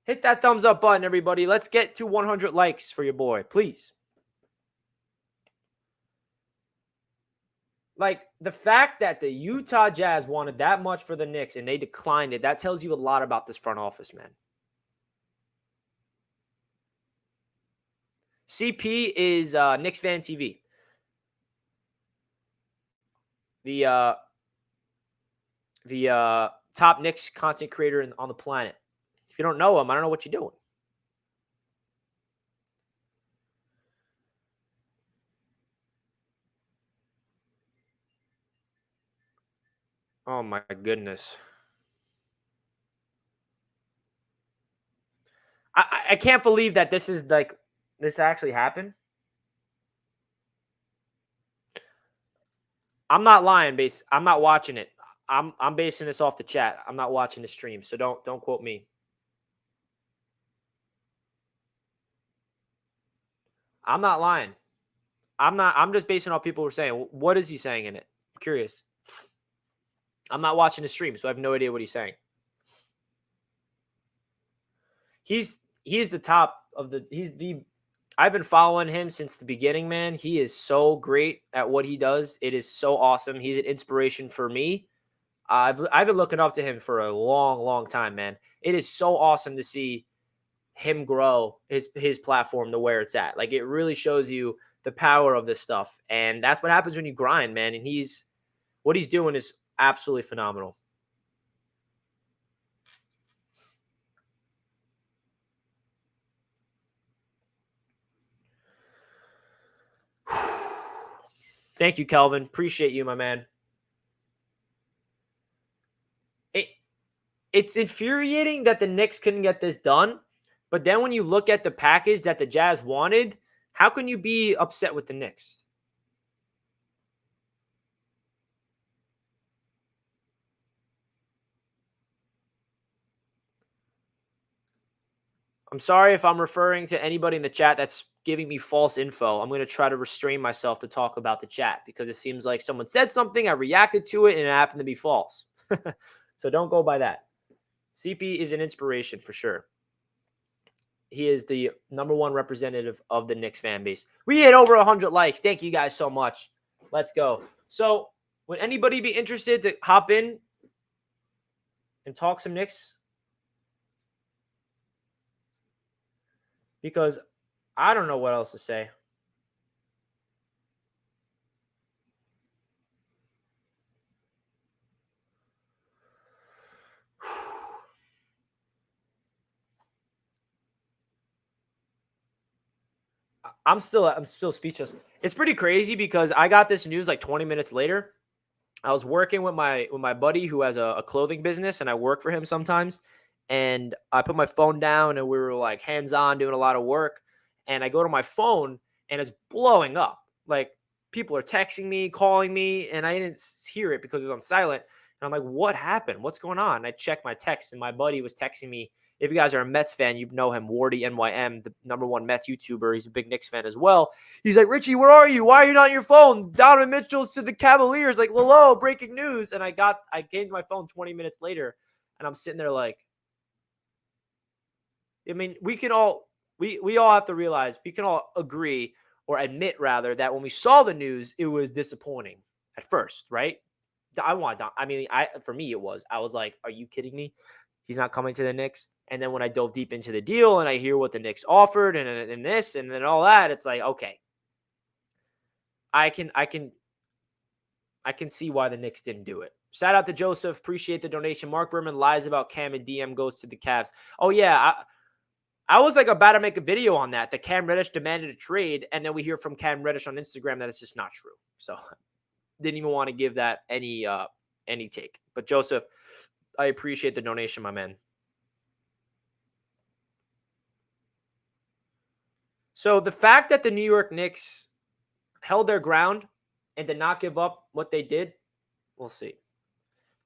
Hit that thumbs up button, everybody. Let's get to 100 likes for your boy, please. Like, the fact that the Utah Jazz wanted that much for the Knicks and they declined it, that tells you a lot about this front office, man. CP is Knicks Fan TV. The top Knicks content creator on the planet. If you don't know him, I don't know what you're doing. Oh, my goodness. I can't believe that this actually happened. I'm not lying, I'm not watching it. I'm basing this off the chat. I'm not watching the stream, so don't quote me. I'm not lying. I'm just basing off people who are saying. What is he saying in it? I'm curious. I'm not watching the stream, so I have no idea what he's saying. He's the top of the I've been following him since the beginning, man. He is so great at what he does. It is so awesome. He's an inspiration for me. I've been looking up to him for a long, long time, man. It is so awesome to see him grow his platform to where it's at. Like, it really shows you the power of this stuff. And that's what happens when you grind, man. And what he's doing is absolutely phenomenal. Thank you, Kelvin. Appreciate you, my man. It's infuriating that the Knicks couldn't get this done. But then when you look at the package that the Jazz wanted, how can you be upset with the Knicks? I'm sorry if I'm referring to anybody in the chat that's giving me false info. I'm going to try to restrain myself to talk about the chat because it seems like someone said something, I reacted to it, and it happened to be false. So don't go by that. CP is an inspiration for sure. He is the #1 representative of the Knicks fan base. We hit over 100 likes. Thank you guys so much. Let's go. So would anybody be interested to hop in and talk some Knicks? Because I don't know what else to say. I'm still speechless. It's pretty crazy because I got this news like 20 minutes later. I was working with my buddy who has a clothing business, and I work for him sometimes. And I put my phone down, and we were like hands on doing a lot of work. And I go to my phone, and it's blowing up. Like, people are texting me, calling me, and I didn't hear it because it was on silent. And I'm like, what happened? What's going on? And I checked my text, and my buddy was texting me. If you guys are a Mets fan, you know him, Wardy NYM, the #1 Mets YouTuber. He's a big Knicks fan as well. He's like, Richie, where are you? Why are you not on your phone? Donovan Mitchell to the Cavaliers. Like, hello, breaking news. And I came to my phone 20 minutes later, and I'm sitting there like, I mean, we all have to realize, we can all agree or admit rather that when we saw the news, it was disappointing at first, right? For me, it was. I was like, are you kidding me? He's not coming to the Knicks. And then when I dove deep into the deal and I hear what the Knicks offered and this and then all that, it's like, okay, I can see why the Knicks didn't do it. Shout out to Joseph. Appreciate the donation. Mark Berman lies about Cam and DM goes to the Cavs. Oh, yeah. I was like about to make a video on that Cam Reddish demanded a trade, and then we hear from Cam Reddish on Instagram that it's just not true. So didn't even want to give that any take. But Joseph, I appreciate the donation, my man. So the fact that the New York Knicks held their ground and did not give up what they did, we'll see.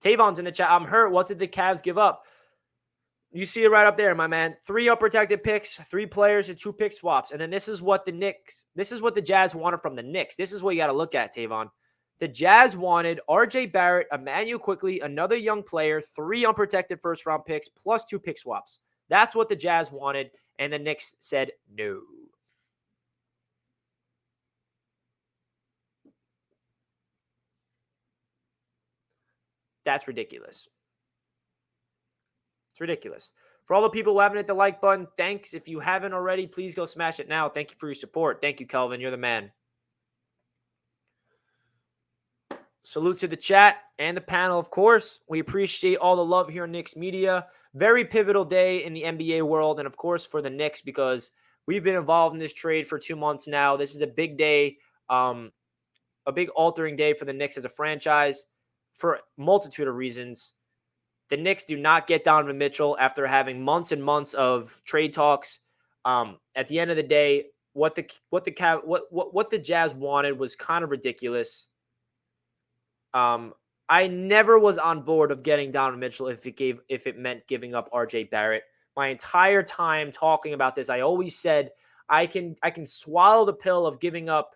Tavon's in the chat. I'm hurt. What did the Cavs give up? You see it right up there, my man. 3 unprotected picks, 3 players, and 2 pick swaps. And then this is what the Jazz wanted from the Knicks. This is what you got to look at, Tavon. The Jazz wanted RJ Barrett, Emmanuel Quickly, another young player, 3 unprotected first-round picks, plus 2 pick swaps. That's what the Jazz wanted, and the Knicks said no. That's ridiculous. It's ridiculous. For all the people who haven't hit the like button, thanks. If you haven't already, please go smash it now. Thank you for your support. Thank you, Kelvin. You're the man. Salute to the chat and the panel, of course. We appreciate all the love here in Knicks Media. Very pivotal day in the NBA world, and of course for the Knicks, because we've been involved in this trade for 2 months now. This is a big day, a big altering day for the Knicks as a franchise for a multitude of reasons. The Knicks do not get Donovan Mitchell after having months and months of trade talks. At the end of the day, what the Jazz wanted was kind of ridiculous. I never was on board of getting Donovan Mitchell if it meant giving up RJ Barrett. My entire time talking about this, I always said I can swallow the pill of giving up,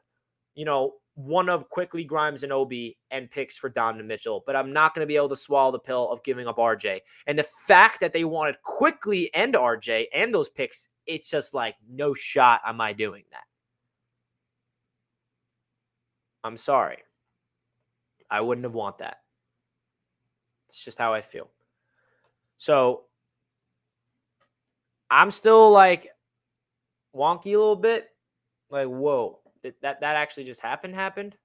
one of Quickly, Grimes, and Obi and picks for Donovan Mitchell, but I'm not going to be able to swallow the pill of giving up RJ. And the fact that they wanted Quickly and RJ and those picks, it's just like, no shot am I doing that. I'm sorry. I wouldn't have want that. It's just how I feel. So I'm still like wonky a little bit. Like, whoa, that actually just happened.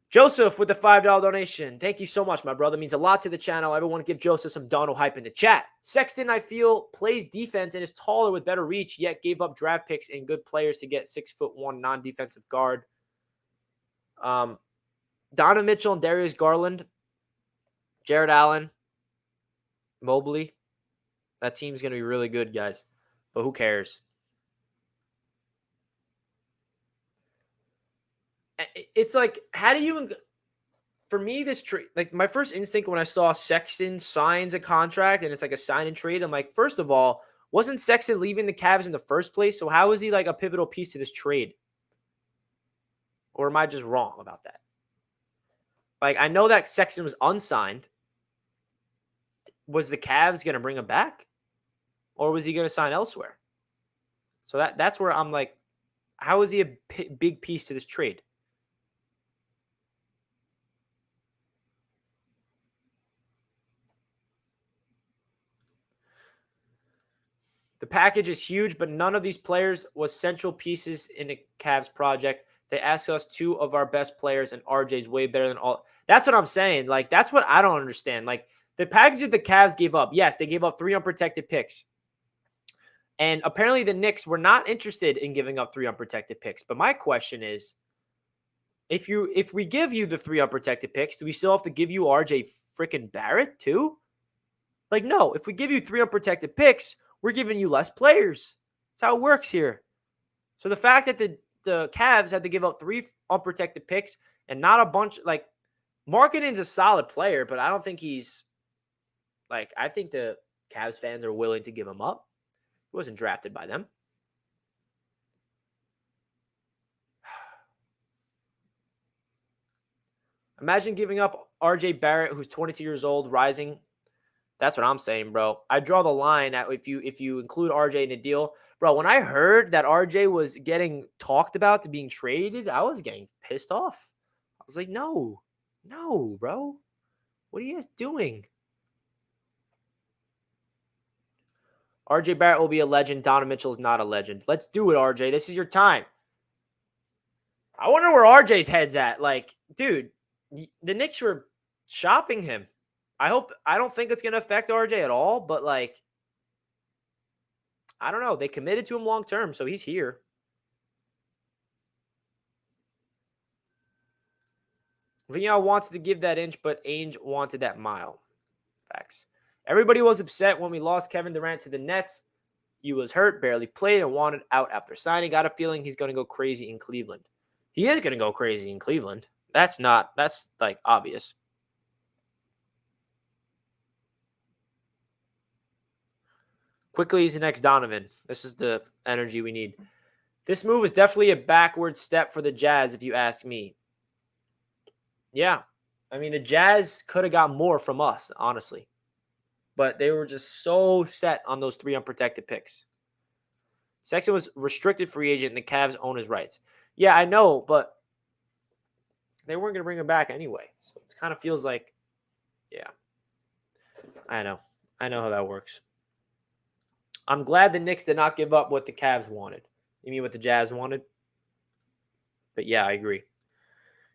Joseph with the $5 donation. Thank you so much, my brother. It means a lot to the channel. Everyone give Joseph some Donald hype in the chat. Sexton, I feel, plays defense and is taller with better reach, yet gave up draft picks and good players to get 6'1" non-defensive guard. Donovan Mitchell and Darius Garland, Jared Allen, Mobley. That team's going to be really good, guys. But who cares? It's like, how do you... For me, this trade, like my first instinct when I saw Sexton signs a contract and it's like a sign and trade, I'm like, first of all, wasn't Sexton leaving the Cavs in the first place? So how is he like a pivotal piece to this trade? Or am I just wrong about that? Like, I know that Sexton was unsigned. Was the Cavs going to bring him back? Or was he going to sign elsewhere? So that's where I'm like, how is he a big piece to this trade? The package is huge, but none of these players was central pieces in the Cavs project. They asked us 2 of our best players, and RJ's way better than all. That's what I'm saying. Like, that's what I don't understand. Like, the package that the Cavs gave up, yes, they gave up 3 unprotected picks. And apparently the Knicks were not interested in giving up 3 unprotected picks. But my question is, if we give you the 3 unprotected picks, do we still have to give you RJ freaking Barrett too? Like, no. If we give you 3 unprotected picks, we're giving you less players. That's how it works here. So the fact that the Cavs had to give up 3 unprotected picks and not a bunch, like, Markkanen's a solid player, but I don't think he's, like, I think the Cavs fans are willing to give him up. He wasn't drafted by them. Imagine giving up RJ Barrett, who's 22 years old, rising. That's what I'm saying, bro. I draw the line at if you include RJ in the deal. Bro, when I heard that RJ was getting talked about to being traded, I was getting pissed off. I was like, no, bro. What are you guys doing? RJ Barrett will be a legend. Donovan Mitchell is not a legend. Let's do it, RJ. This is your time. I wonder where RJ's head's at. Like, dude, the Knicks were shopping him. I don't think it's going to affect RJ at all, but like, I don't know. They committed to him long term, so he's here. Leon wants to give that inch, but Ainge wanted that mile. Facts. Everybody was upset when we lost Kevin Durant to the Nets. He was hurt, barely played, and wanted out after signing. Got a feeling he's going to go crazy in Cleveland. He is going to go crazy in Cleveland. That's like obvious. Quickly, he's the next Donovan. This is the energy we need. This move is definitely a backward step for the Jazz, if you ask me. Yeah. I mean, the Jazz could have got more from us, honestly. But they were just so set on those 3 unprotected picks. Sexton was restricted free agent, and the Cavs own his rights. Yeah, I know, but they weren't going to bring him back anyway. So it kind of feels like, yeah. I know how that works. I'm glad the Knicks did not give up what the Cavs wanted. You mean what the Jazz wanted? But yeah, I agree.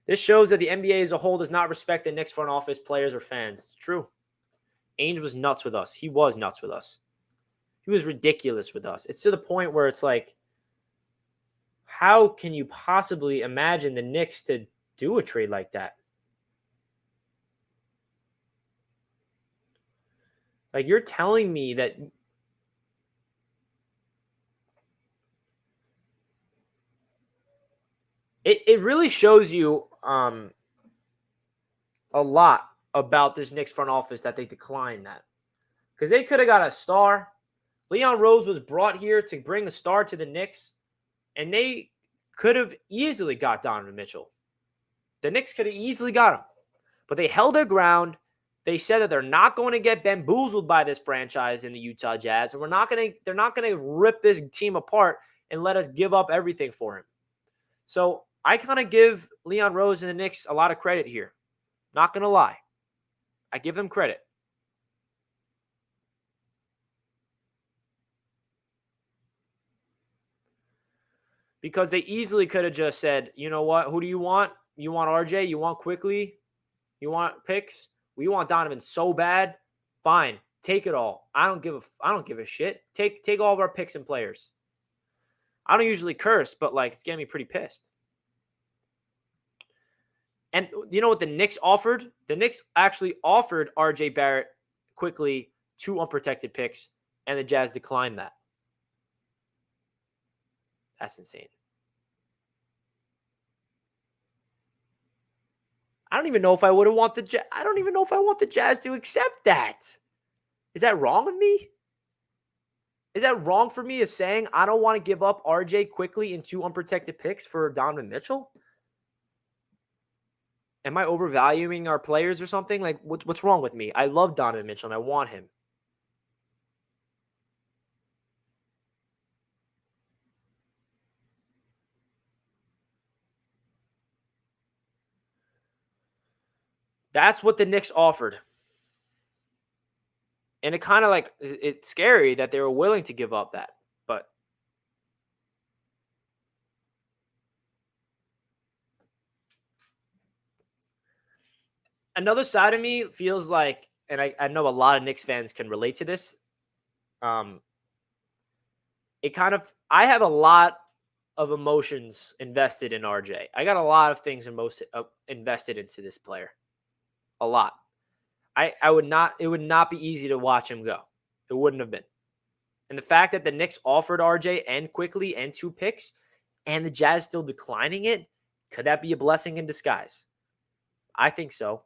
This shows that the NBA as a whole does not respect the Knicks front office, players, or fans. It's true. Ainge was nuts with us. He was nuts with us. He was ridiculous with us. It's to the point where it's like, how can you possibly imagine the Knicks to do a trade like that? Like, you're telling me that it really shows you a lot about this Knicks front office that they declined that. Because they could have got a star. Leon Rose was brought here to bring a star to the Knicks, and they could have easily got Donovan Mitchell. The Knicks could have easily got him. But they held their ground. They said that they're not going to get bamboozled by this franchise in the Utah Jazz, and they're not going to rip this team apart and let us give up everything for him. So I kind of give Leon Rose and the Knicks a lot of credit here. Not going to lie. I give them credit. Because they easily could have just said, you know what? Who do you want? You want RJ? You want Quickly? You want picks? We want Donovan so bad. Fine. Take it all. I don't give a shit. Take all of our picks and players. I don't usually curse, but like it's getting me pretty pissed. And you know what the Knicks offered? The Knicks actually offered RJ Barrett Quickly 2 unprotected picks, and the Jazz declined that. That's insane. I don't even know if I would have want the I don't even know if I want the Jazz to accept that. Is that wrong of me? Is that wrong for me as saying I don't want to give up RJ Quickly and 2 unprotected picks for Donovan Mitchell? Am I overvaluing our players or something? Like, what's wrong with me? I love Donovan Mitchell and I want him. That's what the Knicks offered. And it kind of like, it's scary that they were willing to give up that. But another side of me feels like, and I know a lot of Knicks fans can relate to this. I have a lot of emotions invested in RJ. I got a lot of things invested into this player. A lot. It would not be easy to watch him go. It wouldn't have been. And the fact that the Knicks offered RJ and Quickly and 2 picks and the Jazz still declining it, could that be a blessing in disguise? I think so.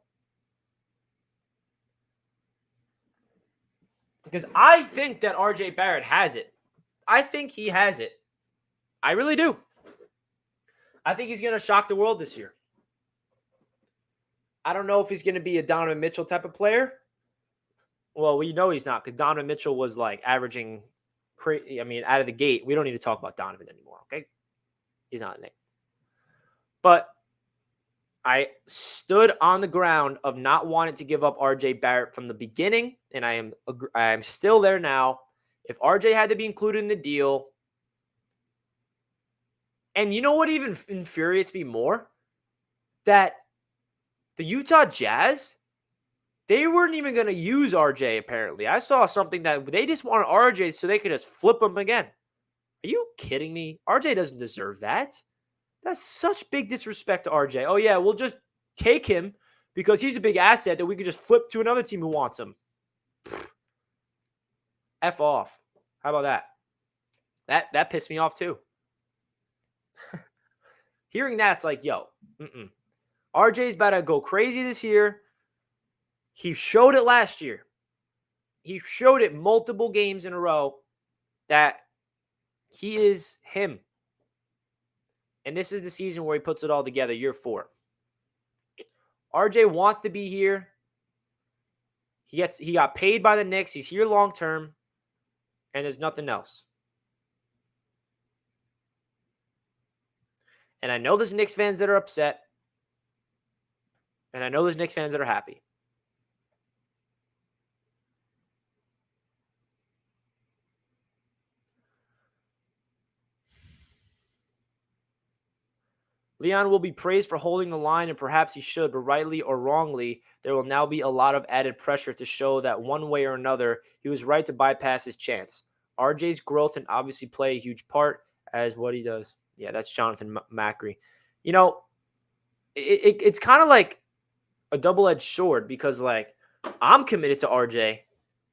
Because I think that RJ Barrett has it. I think he has it. I really do. I think he's going to shock the world this year. I don't know if he's going to be a Donovan Mitchell type of player. Well, we know he's not because Donovan Mitchell was like averaging out of the gate. We don't need to talk about Donovan anymore, okay? He's not a Knick. But I stood on the ground of not wanting to give up RJ Barrett from the beginning, and I am still there now. If RJ had to be included in the deal, and you know what even infuriates me more? That the Utah Jazz, they weren't even going to use RJ, apparently. I saw something that they just wanted RJ so they could just flip him again. Are you kidding me? RJ doesn't deserve that. That's such big disrespect to RJ. Oh, yeah, we'll just take him because he's a big asset that we could just flip to another team who wants him. F off. How about that? That pissed me off too. Hearing that's like, yo, RJ's about to go crazy this year. He showed it last year. He showed it multiple games in a row that he is him. And this is the season where he puts it all together, year 4. RJ wants to be here. He got paid by the Knicks. He's here long term. And there's nothing else. And I know there's Knicks fans that are upset. And I know there's Knicks fans that are happy. Leon will be praised for holding the line, and perhaps he should, but rightly or wrongly, there will now be a lot of added pressure to show that one way or another, he was right to bypass his chance. RJ's growth and obviously play a huge part as what he does. Yeah, that's Jonathan Macri. You know, it's kind of like a double-edged sword because, like, I'm committed to RJ.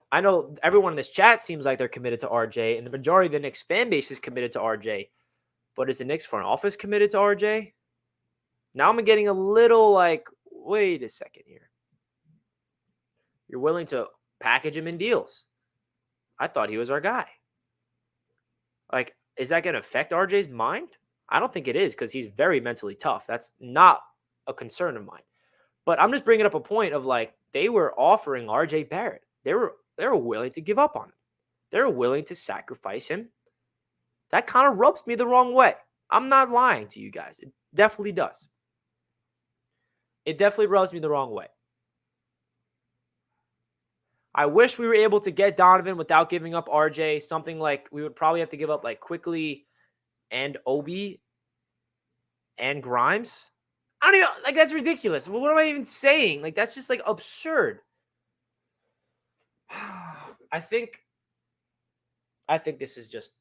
I know everyone in this chat seems like they're committed to RJ, and the majority of the Knicks fan base is committed to RJ. But is the Knicks front office committed to RJ? Now I'm getting a little like, wait a second here. You're willing to package him in deals. I thought he was our guy. Like, is that going to affect RJ's mind? I don't think it is because he's very mentally tough. That's not a concern of mine. But I'm just bringing up a point of like, they were offering RJ Barrett. They were willing to give up on him. They were willing to sacrifice him. That kind of rubs me the wrong way. I'm not lying to you guys. It definitely does. It definitely rubs me the wrong way. I wish we were able to get Donovan without giving up RJ. Something like we would probably have to give up like Quickly and Obi and Grimes. I don't even, like, that's ridiculous. What am I even saying? Like, that's just like absurd. I think this is just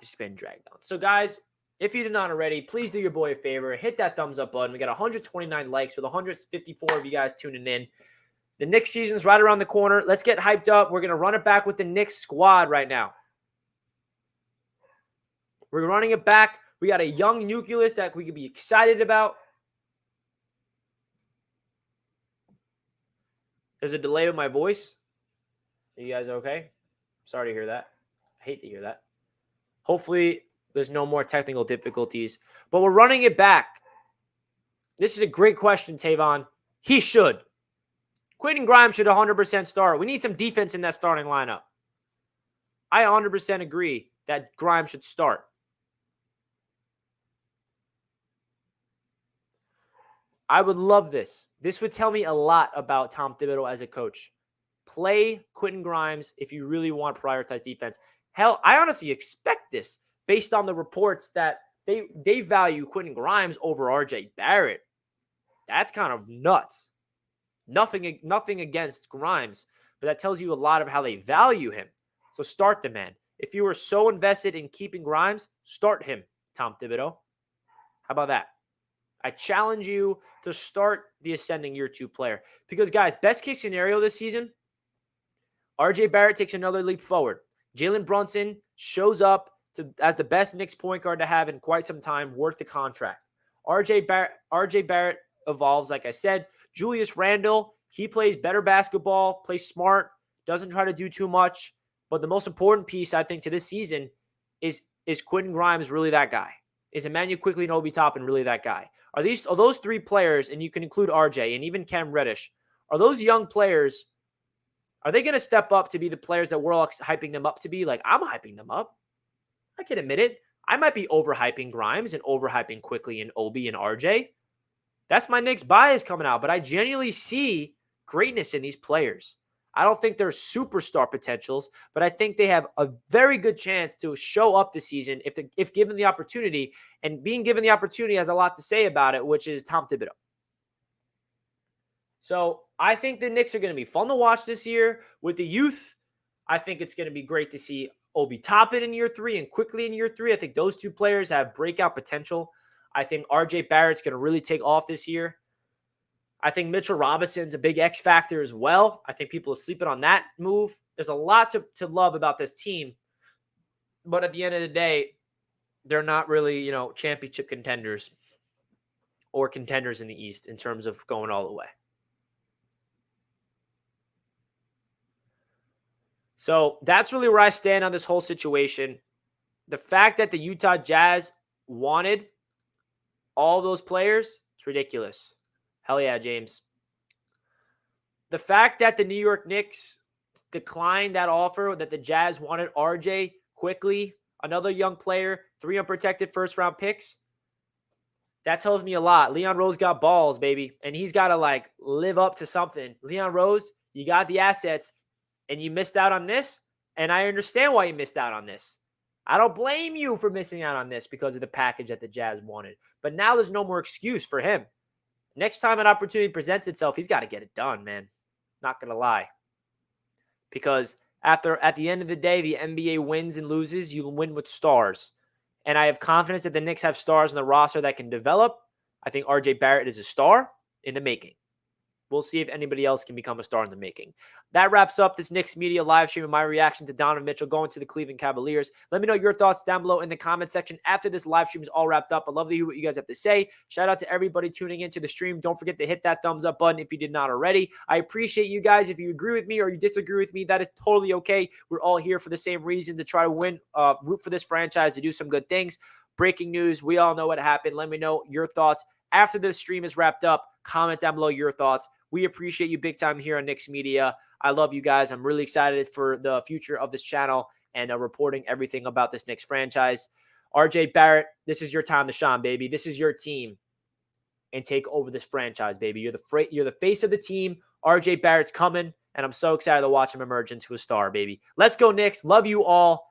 it's been dragged on. So guys, if you did not already, please do your boy a favor. Hit that thumbs up button. We got 129 likes with 154 of you guys tuning in. The Knicks season's right around the corner. Let's get hyped up. We're going to run it back with the Knicks squad right now. We're running it back. We got a young nucleus that we could be excited about. There's a delay with my voice. Are you guys okay? Sorry to hear that. I hate to hear that. Hopefully, there's no more technical difficulties. But we're running it back. This is a great question, Tavon. He should. Quentin Grimes should 100% start. We need some defense in that starting lineup. I 100% agree that Grimes should start. I would love this. This would tell me a lot about Tom Thibodeau as a coach. Play Quentin Grimes if you really want to prioritize defense. Hell, I honestly expect this based on the reports that they value Quentin Grimes over RJ Barrett. That's kind of nuts. Nothing against Grimes, but that tells you a lot of how they value him. So start the man. If you were so invested in keeping Grimes, start him, Tom Thibodeau. How about that? I challenge you to start the ascending year 2 player. Because, guys, best case scenario this season, RJ Barrett takes another leap forward. Jalen Brunson shows up as the best Knicks point guard to have in quite some time, worth the contract. RJ Barrett evolves, like I said. Julius Randle, he plays better basketball, plays smart, doesn't try to do too much. But the most important piece, I think, to this season is Quentin Grimes really that guy? Is Emmanuel Quickly and Obi Toppin really that guy? Are those 3 players, and you can include RJ and even Cam Reddish, are those young players, are they going to step up to be the players that we're all hyping them up to be? Like, I'm hyping them up. I can admit it. I might be overhyping Grimes and overhyping Quickly and Obi and RJ. That's my Knicks bias coming out, but I genuinely see greatness in these players. I don't think they're superstar potentials, but I think they have a very good chance to show up this season if given the opportunity. And being given the opportunity has a lot to say about it, which is Tom Thibodeau. So I think the Knicks are going to be fun to watch this year with the youth. I think it's going to be great to see Obi Toppin in year 3 and Quickly in year 3. I think those 2 players have breakout potential. I think RJ Barrett's going to really take off this year. I think Mitchell Robinson's a big X factor as well. I think people are sleeping on that move. There's a lot to love about this team. But at the end of the day, they're not really, championship contenders or contenders in the East in terms of going all the way. So that's really where I stand on this whole situation. The fact that the Utah Jazz wanted all those players, it's ridiculous. Hell yeah, James. The fact that the New York Knicks declined that offer, that the Jazz wanted RJ Quickly, another young player, 3 unprotected first-round picks, that tells me a lot. Leon Rose got balls, baby, and he's got to, live up to something. Leon Rose, you got the assets, and you missed out on this, and I understand why you missed out on this. I don't blame you for missing out on this because of the package that the Jazz wanted. But now there's no more excuse for him. Next time an opportunity presents itself, he's got to get it done, man. Not going to lie. Because at the end of the day, the NBA wins and loses. You win with stars. And I have confidence that the Knicks have stars in the roster that can develop. I think RJ Barrett is a star in the making. We'll see if anybody else can become a star in the making. That wraps up this Knicks Media live stream and my reaction to Donovan Mitchell going to the Cleveland Cavaliers. Let me know your thoughts down below in the comment section after this live stream is all wrapped up. I'd love to hear what you guys have to say. Shout out to everybody tuning into the stream. Don't forget to hit that thumbs up button if you did not already. I appreciate you guys. If you agree with me or you disagree with me, that is totally okay. We're all here for the same reason, to try to win, root for this franchise, to do some good things. Breaking news. We all know what happened. Let me know your thoughts after the stream is wrapped up. Comment down below your thoughts. We appreciate you big time here on Knicks Media. I love you guys. I'm really excited for the future of this channel and reporting everything about this Knicks franchise. RJ Barrett, this is your time to shine, baby. This is your team. and take over this franchise, baby. You're the face of the team. RJ Barrett's coming, and I'm so excited to watch him emerge into a star, baby. Let's go, Knicks. Love you all.